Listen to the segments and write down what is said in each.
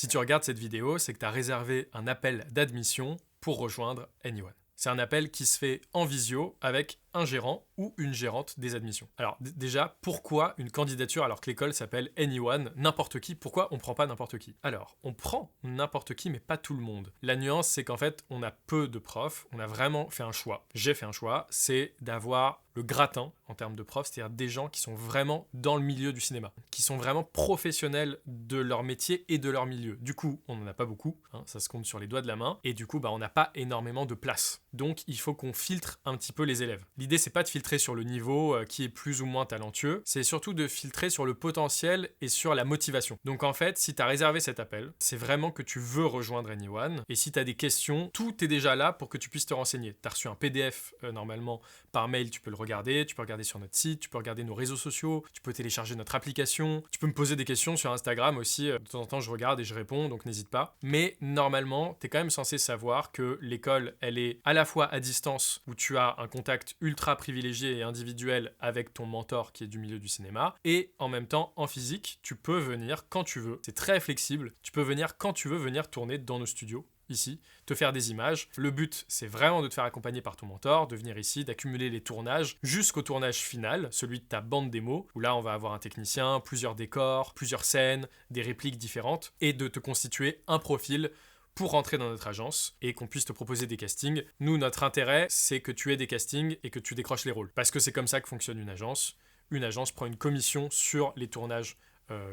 Si tu regardes cette vidéo, c'est que tu as réservé un appel d'admission pour rejoindre Anyone. C'est un appel qui se fait en visio avec un gérant ou une gérante des admissions. Alors déjà, pourquoi une candidature alors que l'école s'appelle Anyone, n'importe qui? Pourquoi on prend pas n'importe qui? Alors, on prend n'importe qui, mais pas tout le monde. La nuance, c'est qu'en fait, on a peu de profs, on a vraiment fait un choix. J'ai fait un choix, c'est d'avoir le gratin en termes de profs, c'est-à-dire des gens qui sont vraiment dans le milieu du cinéma, qui sont vraiment professionnels de leur métier et de leur milieu. Du coup, on n'en a pas beaucoup, hein, ça se compte sur les doigts de la main, et du coup, on n'a pas énormément de place. Donc, il faut qu'on filtre un petit peu les élèves. L'idée, c'est pas de filtrer sur le niveau qui est plus ou moins talentueux, c'est surtout de filtrer sur le potentiel et sur la motivation. Donc en fait, si tu as réservé cet appel, c'est vraiment que tu veux rejoindre Anyone, et si tu as des questions, tout est déjà là pour que tu puisses te renseigner. Tu as reçu un PDF normalement par mail, tu peux le regarder, tu peux regarder sur notre site, tu peux regarder nos réseaux sociaux, tu peux télécharger notre application, tu peux me poser des questions sur Instagram aussi, de temps en temps je regarde et je réponds, donc n'hésite pas. Mais normalement, tu es quand même censé savoir que l'école, elle est à la fois à distance, où tu as un contact ultra privilégié et individuel avec ton mentor qui est du milieu du cinéma, et en même temps en physique, tu peux venir quand tu veux, c'est très flexible, tu peux venir quand tu veux venir tourner dans nos studios ici, te faire des images. Le but, c'est vraiment de te faire accompagner par ton mentor, de venir ici, d'accumuler les tournages jusqu'au tournage final, celui de ta bande démo, où là, on va avoir un technicien, plusieurs décors, plusieurs scènes, des répliques différentes, et de te constituer un profil pour rentrer dans notre agence et qu'on puisse te proposer des castings. Nous, notre intérêt, c'est que tu aies des castings et que tu décroches les rôles. Parce que c'est comme ça que fonctionne une agence. Une agence prend une commission sur les tournages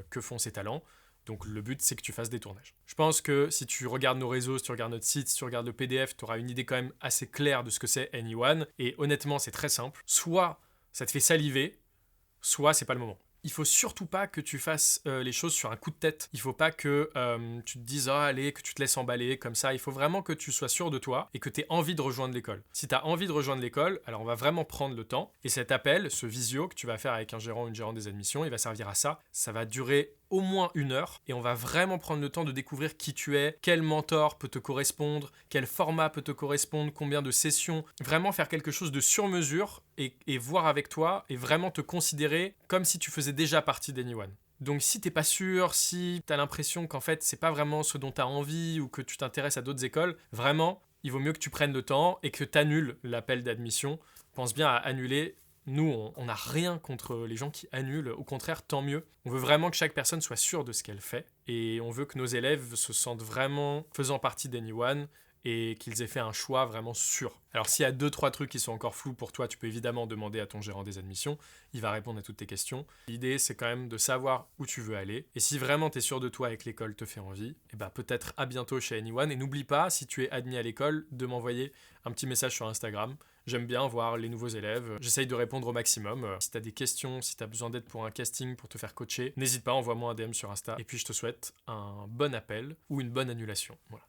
que font ses talents. Donc le but, c'est que tu fasses des tournages. Je pense que si tu regardes nos réseaux, si tu regardes notre site, si tu regardes le PDF, tu auras une idée quand même assez claire de ce que c'est Anyone. Et honnêtement, c'est très simple. Soit ça te fait saliver, soit c'est pas le moment. Il faut surtout pas que tu fasses les choses sur un coup de tête. Il faut pas que tu te dises allez, que tu te laisses emballer comme ça. Il faut vraiment que tu sois sûr de toi et que tu aies envie de rejoindre l'école. Si tu as envie de rejoindre l'école, alors on va vraiment prendre le temps. Et cet appel, ce visio que tu vas faire avec un gérant ou une gérante des admissions, il va servir à ça. Ça va durer au moins 1 heure et on va vraiment prendre le temps de découvrir qui tu es, quel mentor peut te correspondre, quel format peut te correspondre, combien de sessions. Vraiment faire quelque chose de sur mesure et voir avec toi et vraiment te considérer comme si tu faisais déjà partie d'Anyone. Donc si t'es pas sûr, si t'as l'impression qu'en fait c'est pas vraiment ce dont t'as envie ou que tu t'intéresses à d'autres écoles, vraiment, il vaut mieux que tu prennes le temps et que t'annules l'appel d'admission. Pense bien à annuler. Nous, on n'a rien contre les gens qui annulent, au contraire, tant mieux. On veut vraiment que chaque personne soit sûre de ce qu'elle fait et on veut que nos élèves se sentent vraiment faisant partie d'Anyone et qu'ils aient fait un choix vraiment sûr. Alors s'il y a 2-3 trucs qui sont encore flous pour toi, tu peux évidemment demander à ton gérant des admissions, il va répondre à toutes tes questions. L'idée, c'est quand même de savoir où tu veux aller, et si vraiment tu es sûr de toi et que l'école te fait envie, et peut-être à bientôt chez Anyone, et n'oublie pas, si tu es admis à l'école, de m'envoyer un petit message sur Instagram. J'aime bien voir les nouveaux élèves, j'essaye de répondre au maximum. Si tu as des questions, si tu as besoin d'aide pour un casting, pour te faire coacher, n'hésite pas, envoie-moi un DM sur Insta, et puis je te souhaite un bon appel ou une bonne annulation. Voilà.